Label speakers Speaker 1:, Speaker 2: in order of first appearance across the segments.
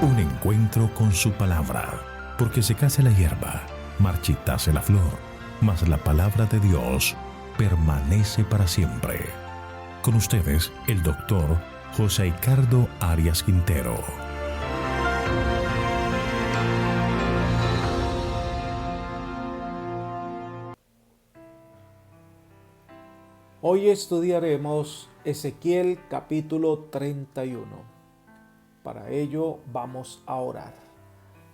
Speaker 1: Un encuentro con su palabra, porque secase la hierba, marchitase la flor, mas la palabra de Dios permanece para siempre. Con ustedes, el doctor José Ricardo Arias Quintero.
Speaker 2: Hoy estudiaremos Ezequiel capítulo 31. Para ello vamos a orar.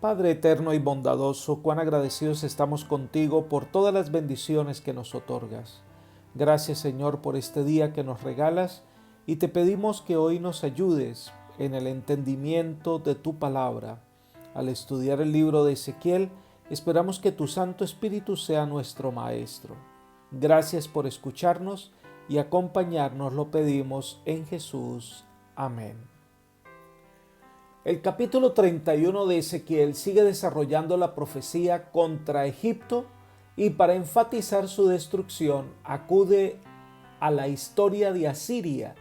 Speaker 2: Padre eterno y bondadoso, cuán agradecidos estamos contigo por todas las bendiciones que nos otorgas. Gracias, Señor, por este día que nos regalas y te pedimos que hoy nos ayudes en el entendimiento de tu palabra. Al estudiar el libro de Ezequiel, esperamos que tu Santo Espíritu sea nuestro Maestro. Gracias por escucharnos y acompañarnos, lo pedimos en Jesús. Amén. El capítulo 31 de Ezequiel sigue desarrollando la profecía contra Egipto y para enfatizar su destrucción acude a la historia de Asiria.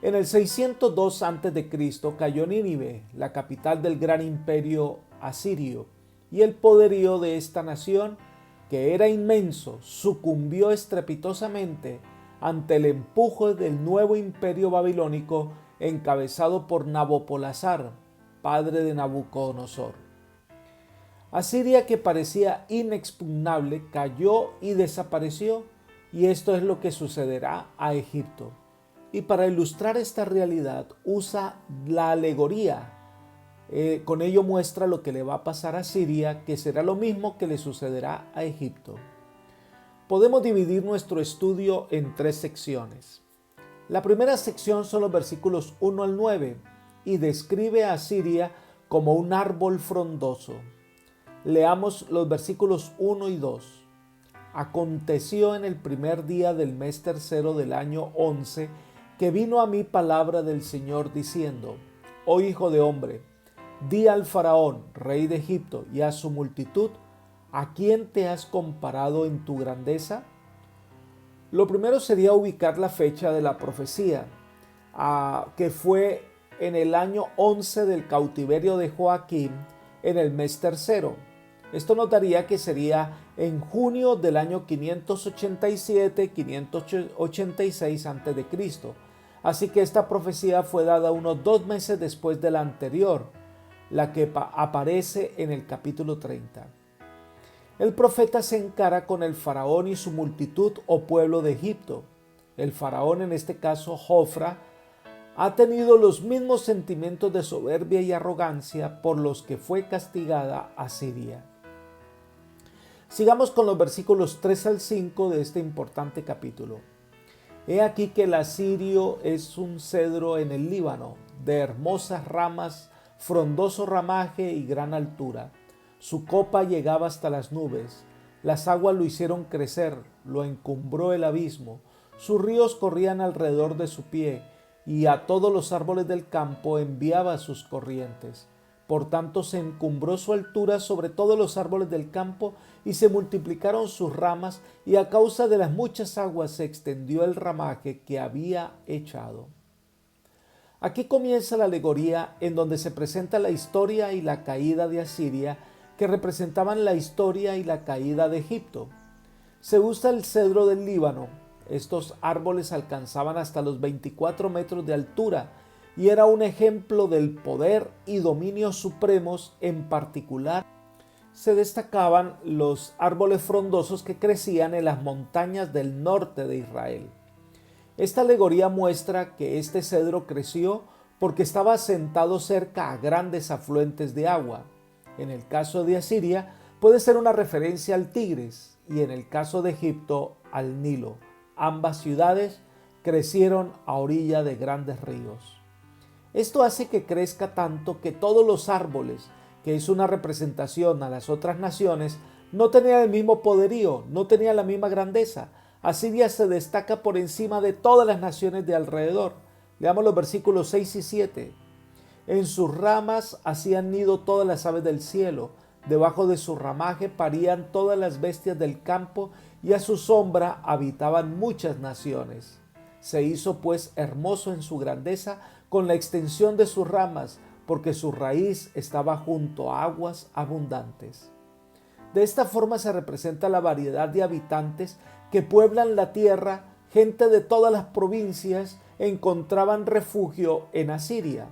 Speaker 2: En el 602 a.C. cayó Nínive, la capital del gran imperio asirio, y el poderío de esta nación, que era inmenso, sucumbió estrepitosamente ante el empuje del nuevo imperio babilónico encabezado por Nabopolassar, padre de Nabucodonosor. Asiria, que parecía inexpugnable, cayó y desapareció, y esto es lo que sucederá a Egipto. Y para ilustrar esta realidad usa la alegoría. Con ello muestra lo que le va a pasar a Siria, que será lo mismo que le sucederá a Egipto. Podemos dividir nuestro estudio en tres secciones. La primera sección son los versículos 1 al 9 y describe a Siria como un árbol frondoso. Leamos los versículos 1 y 2. Aconteció en el primer día del mes tercero del año 11 que vino a mí palabra del Señor diciendo: Oh hijo de hombre, di al faraón, rey de Egipto, y a su multitud: ¿a quién te has comparado en tu grandeza? Lo primero sería ubicar la fecha de la profecía, que fue en el año 11 del cautiverio de Joaquín, en el mes tercero. Esto nos daría que sería en junio del año 587-586 a.C. Así que esta profecía fue dada unos 2 meses después de la anterior, la que aparece en el capítulo 30. El profeta se encara con el faraón y su multitud o pueblo de Egipto. El faraón, en este caso Jofra, ha tenido los mismos sentimientos de soberbia y arrogancia por los que fue castigada Asiria. Sigamos con los versículos 3 al 5 de este importante capítulo. He aquí que el asirio es un cedro en el Líbano, de hermosas ramas, frondoso ramaje y gran altura. Su copa llegaba hasta las nubes, las aguas lo hicieron crecer, lo encumbró el abismo, sus ríos corrían alrededor de su pie, y a todos los árboles del campo enviaba sus corrientes. Por tanto se encumbró su altura sobre todos los árboles del campo, y se multiplicaron sus ramas, y a causa de las muchas aguas se extendió el ramaje que había echado. Aquí comienza la alegoría en donde se presenta la historia y la caída de Asiria, que representaban la historia y la caída de Egipto. Se usa el cedro del Líbano. Estos árboles alcanzaban hasta los 24 metros de altura y era un ejemplo del poder y dominio supremos. En particular, se destacaban los árboles frondosos que crecían en las montañas del norte de Israel. Esta alegoría muestra que este cedro creció porque estaba asentado cerca a grandes afluentes de agua. En el caso de Asiria puede ser una referencia al Tigris y en el caso de Egipto al Nilo. Ambas ciudades crecieron a orilla de grandes ríos. Esto hace que crezca tanto que todos los árboles, que es una representación a las otras naciones, no tenían el mismo poderío, no tenían la misma grandeza. Asiria se destaca por encima de todas las naciones de alrededor. Leamos los versículos 6 y 7. En sus ramas hacían nido todas las aves del cielo, debajo de su ramaje parían todas las bestias del campo, y a su sombra habitaban muchas naciones. Se hizo pues hermoso en su grandeza con la extensión de sus ramas, porque su raíz estaba junto a aguas abundantes. De esta forma se representa la variedad de habitantes que pueblan la tierra. Gente de todas las provincias encontraban refugio en Asiria.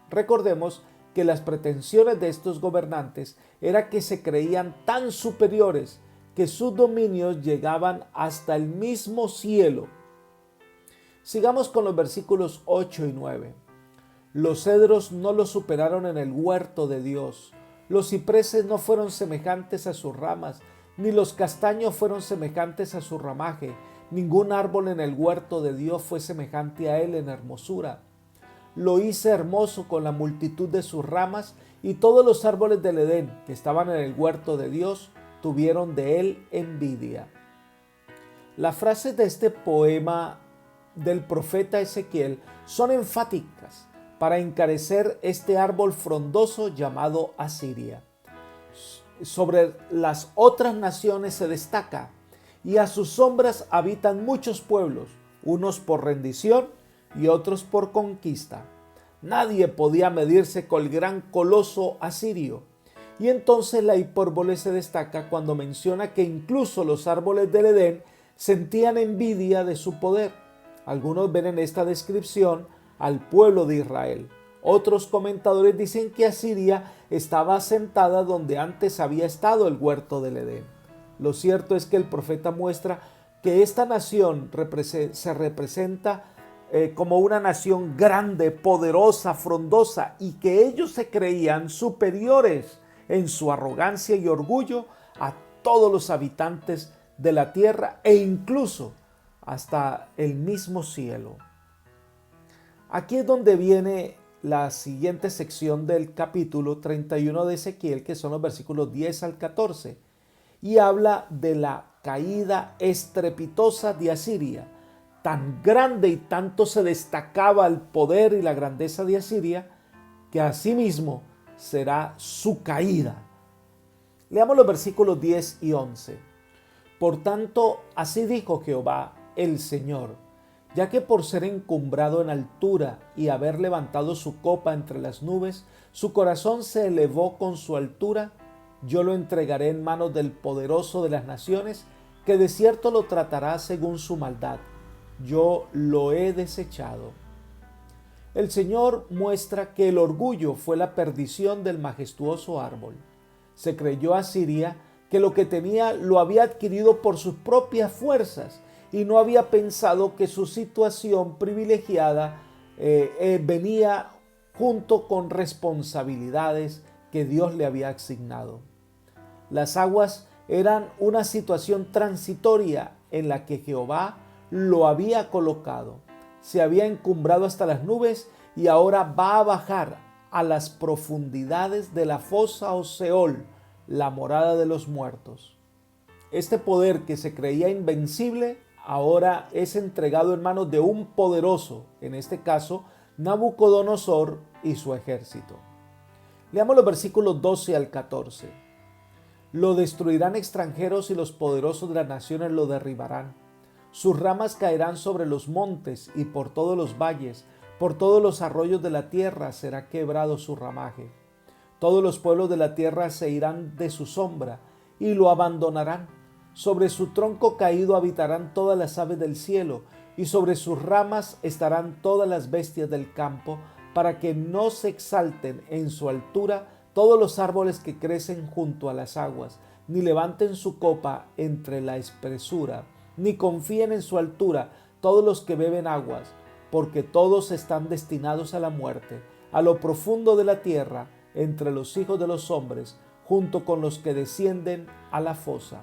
Speaker 2: Recordemos que las pretensiones de estos gobernantes era que se creían tan superiores que sus dominios llegaban hasta el mismo cielo. Sigamos con los versículos 8 y 9. Los cedros no los superaron en el huerto de Dios. Los cipreses no fueron semejantes a sus ramas, ni los castaños fueron semejantes a su ramaje. Ningún árbol en el huerto de Dios fue semejante a él en hermosura. Lo hice hermoso con la multitud de sus ramas, y todos los árboles del Edén que estaban en el huerto de Dios tuvieron de él envidia. Las frases de este poema del profeta Ezequiel son enfáticas para encarecer este árbol frondoso llamado Asiria. Sobre las otras naciones se destaca: y a sus sombras habitan muchos pueblos, unos por rendición y otros por conquista. Nadie podía medirse con el gran coloso asirio. Y entonces la hipérbole se destaca cuando menciona que incluso los árboles del Edén sentían envidia de su poder. Algunos ven en esta descripción al pueblo de Israel. Otros comentadores dicen que Asiria estaba asentada donde antes había estado el huerto del Edén. Lo cierto es que el profeta muestra que esta nación se representa como una nación grande, poderosa, frondosa, y que ellos se creían superiores en su arrogancia y orgullo a todos los habitantes de la tierra e incluso hasta el mismo cielo. Aquí es donde viene la siguiente sección del capítulo 31 de Ezequiel, que son los versículos 10 al 14, y habla de la caída estrepitosa de Asiria. Tan grande y tanto se destacaba el poder y la grandeza de Asiria, que asimismo será su caída. Leamos los versículos 10 y 11. Por tanto, así dijo Jehová, el Señor, ya que por ser encumbrado en altura y haber levantado su copa entre las nubes, su corazón se elevó con su altura, yo lo entregaré en manos del poderoso de las naciones, que de cierto lo tratará según su maldad. Yo lo he desechado. El Señor muestra que el orgullo fue la perdición del majestuoso árbol. Se creyó Asiria que lo que tenía lo había adquirido por sus propias fuerzas y no había pensado que su situación privilegiada venía junto con responsabilidades que Dios le había asignado. Las aguas eran una situación transitoria en la que Jehová lo había colocado. Se había encumbrado hasta las nubes y ahora va a bajar a las profundidades de la fosa o Seol, la morada de los muertos. Este poder que se creía invencible ahora es entregado en manos de un poderoso, en este caso Nabucodonosor y su ejército. Leamos los versículos 12 al 14. Lo destruirán extranjeros y los poderosos de las naciones lo derribarán. Sus ramas caerán sobre los montes y por todos los valles, por todos los arroyos de la tierra será quebrado su ramaje. Todos los pueblos de la tierra se irán de su sombra y lo abandonarán. Sobre su tronco caído habitarán todas las aves del cielo y sobre sus ramas estarán todas las bestias del campo, para que no se exalten en su altura todos los árboles que crecen junto a las aguas, ni levanten su copa entre la espesura, ni confíen en su altura todos los que beben aguas, porque todos están destinados a la muerte, a lo profundo de la tierra, entre los hijos de los hombres, junto con los que descienden a la fosa.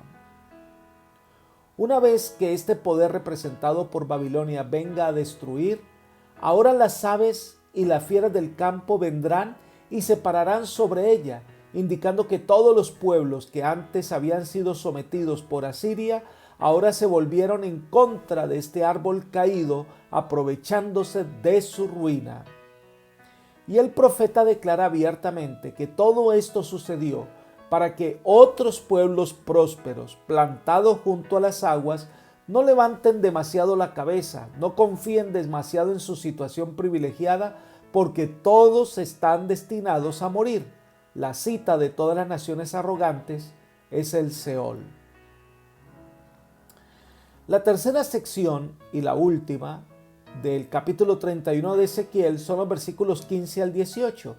Speaker 2: Una vez que este poder representado por Babilonia venga a destruir, ahora las aves y las fieras del campo vendrán y se pararán sobre ella, indicando que todos los pueblos que antes habían sido sometidos por Asiria, ahora se volvieron en contra de este árbol caído, aprovechándose de su ruina. Y el profeta declara abiertamente que todo esto sucedió para que otros pueblos prósperos, plantados junto a las aguas, no levanten demasiado la cabeza, no confíen demasiado en su situación privilegiada, porque todos están destinados a morir. La cita de todas las naciones arrogantes es el Seol. La tercera sección y la última del capítulo 31 de Ezequiel son los versículos 15 al 18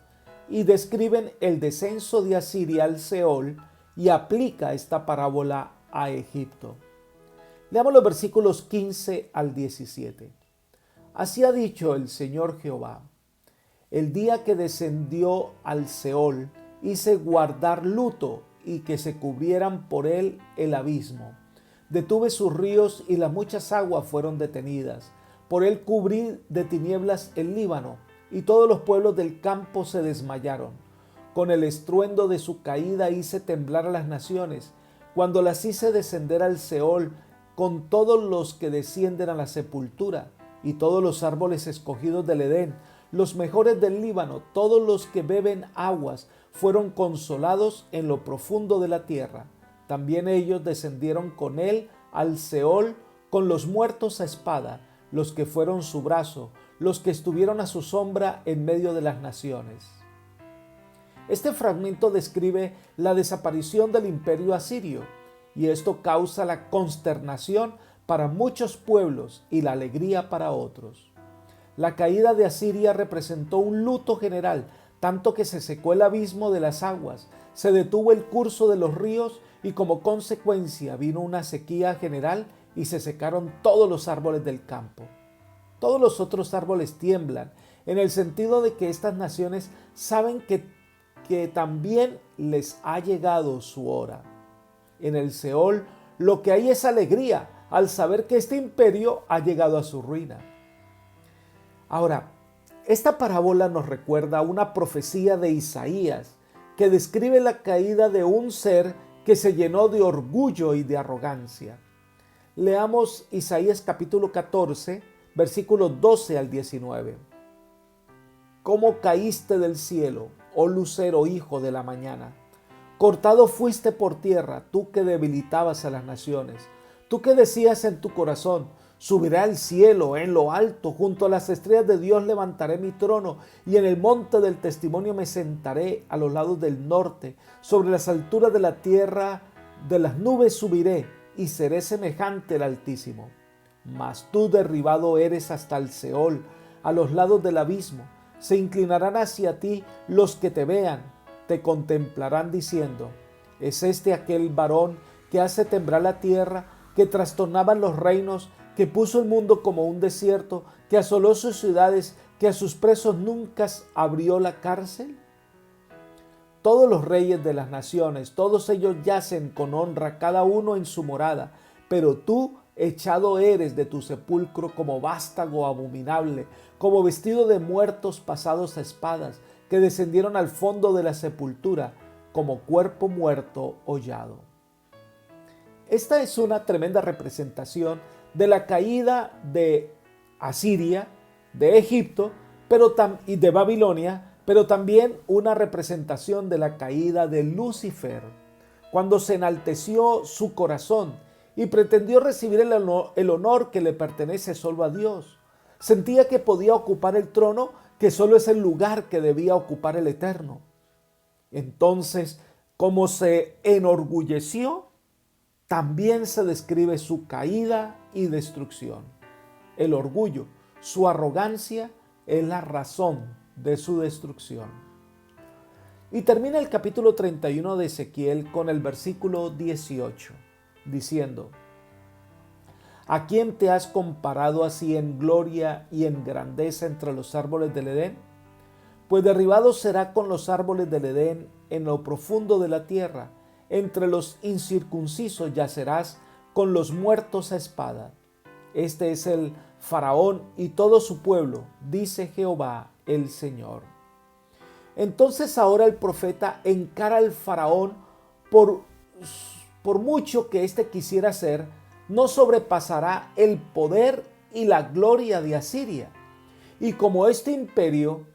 Speaker 2: y describen el descenso de Asiria al Seol y aplica esta parábola a Egipto. Leamos los versículos 15 al 17. Así ha dicho el Señor Jehová: el día que descendió al Seol hice guardar luto y que se cubrieran por él el abismo. Detuve sus ríos y las muchas aguas fueron detenidas. Por él cubrí de tinieblas el Líbano y todos los pueblos del campo se desmayaron. Con el estruendo de su caída hice temblar a las naciones, cuando las hice descender al Seol con todos los que descienden a la sepultura y todos los árboles escogidos del Edén, los mejores del Líbano, todos los que beben aguas, fueron consolados en lo profundo de la tierra. También ellos descendieron con él al Seol con los muertos a espada, los que fueron su brazo, los que estuvieron a su sombra en medio de las naciones. Este fragmento describe la desaparición del imperio asirio, y esto causa la consternación para muchos pueblos y la alegría para otros. La caída de Asiria representó un luto general, tanto que se secó el abismo de las aguas, se detuvo el curso de los ríos y como consecuencia vino una sequía general y se secaron todos los árboles del campo. Todos los otros árboles tiemblan, en el sentido de que estas naciones saben que también les ha llegado su hora. En el Seol lo que hay es alegría al saber que este imperio ha llegado a su ruina. Ahora, esta parábola nos recuerda una profecía de Isaías que describe la caída de un ser que se llenó de orgullo y de arrogancia. Leamos Isaías capítulo 14, versículos 12 al 19. ¿Cómo caíste del cielo, oh lucero hijo de la mañana? Cortado fuiste por tierra, tú que debilitabas a las naciones. Tú que decías en tu corazón: subiré al cielo, en lo alto, junto a las estrellas de Dios levantaré mi trono, y en el monte del testimonio me sentaré a los lados del norte, sobre las alturas de la tierra, de las nubes subiré, y seré semejante al Altísimo. Mas tú derribado eres hasta el Seol, a los lados del abismo. Se inclinarán hacia ti los que te vean, te contemplarán diciendo: ¿es este aquel varón que hace temblar la tierra, que trastornaba los reinos, que puso el mundo como un desierto, que asoló sus ciudades, que a sus presos nunca abrió la cárcel? Todos los reyes de las naciones, todos ellos yacen con honra, cada uno en su morada, pero tú echado eres de tu sepulcro como vástago abominable, como vestido de muertos pasados a espadas, que descendieron al fondo de la sepultura, como cuerpo muerto hollado. Esta es una tremenda representación de la caída de Asiria, de Egipto y de Babilonia, pero también una representación de la caída de Lucifer, cuando se enalteció su corazón y pretendió recibir el honor que le pertenece solo a Dios. Sentía que podía ocupar el trono, que solo es el lugar que debía ocupar el Eterno. Entonces, como se enorgulleció, también se describe su caída y destrucción. El orgullo, su arrogancia, es la razón de su destrucción. Y termina el capítulo 31 de Ezequiel con el versículo 18, diciendo: ¿a quién te has comparado así en gloria y en grandeza entre los árboles del Edén? Pues derribado será con los árboles del Edén en lo profundo de la tierra. Entre los incircuncisos yacerás con los muertos a espada. Este es el Faraón y todo su pueblo, dice Jehová el Señor. Entonces ahora el profeta encara al Faraón por mucho que éste quisiera ser, no sobrepasará el poder y la gloria de Asiria. Y como este imperio,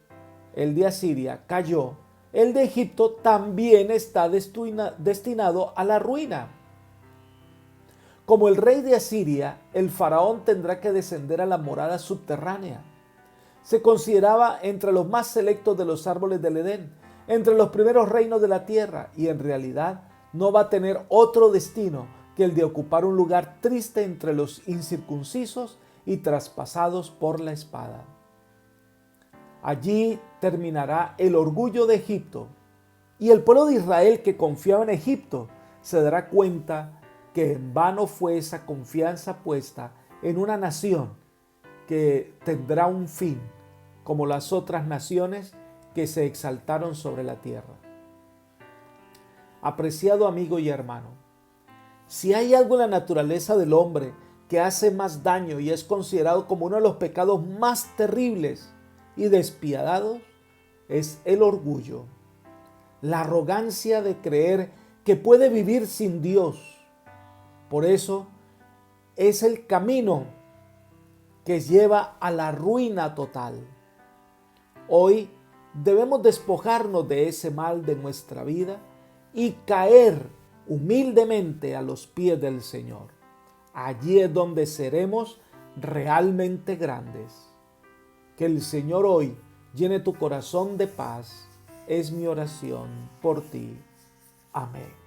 Speaker 2: el de Asiria, cayó, el de Egipto también está destinado a la ruina. Como el rey de Asiria, el faraón tendrá que descender a la morada subterránea. Se consideraba entre los más selectos de los árboles del Edén, entre los primeros reinos de la tierra, y en realidad no va a tener otro destino que el de ocupar un lugar triste entre los incircuncisos y traspasados por la espada. Allí terminará el orgullo de Egipto, y el pueblo de Israel que confiaba en Egipto se dará cuenta que en vano fue esa confianza puesta en una nación que tendrá un fin, como las otras naciones que se exaltaron sobre la tierra. Apreciado amigo y hermano, si hay algo en la naturaleza del hombre que hace más daño y es considerado como uno de los pecados más terribles y despiadados, es el orgullo, la arrogancia de creer que puede vivir sin Dios. Por eso es el camino que lleva a la ruina total. Hoy debemos despojarnos de ese mal de nuestra vida y caer humildemente a los pies del Señor. Allí es donde seremos realmente grandes. Que el Señor hoy llene tu corazón de paz. Es mi oración por ti. Amén.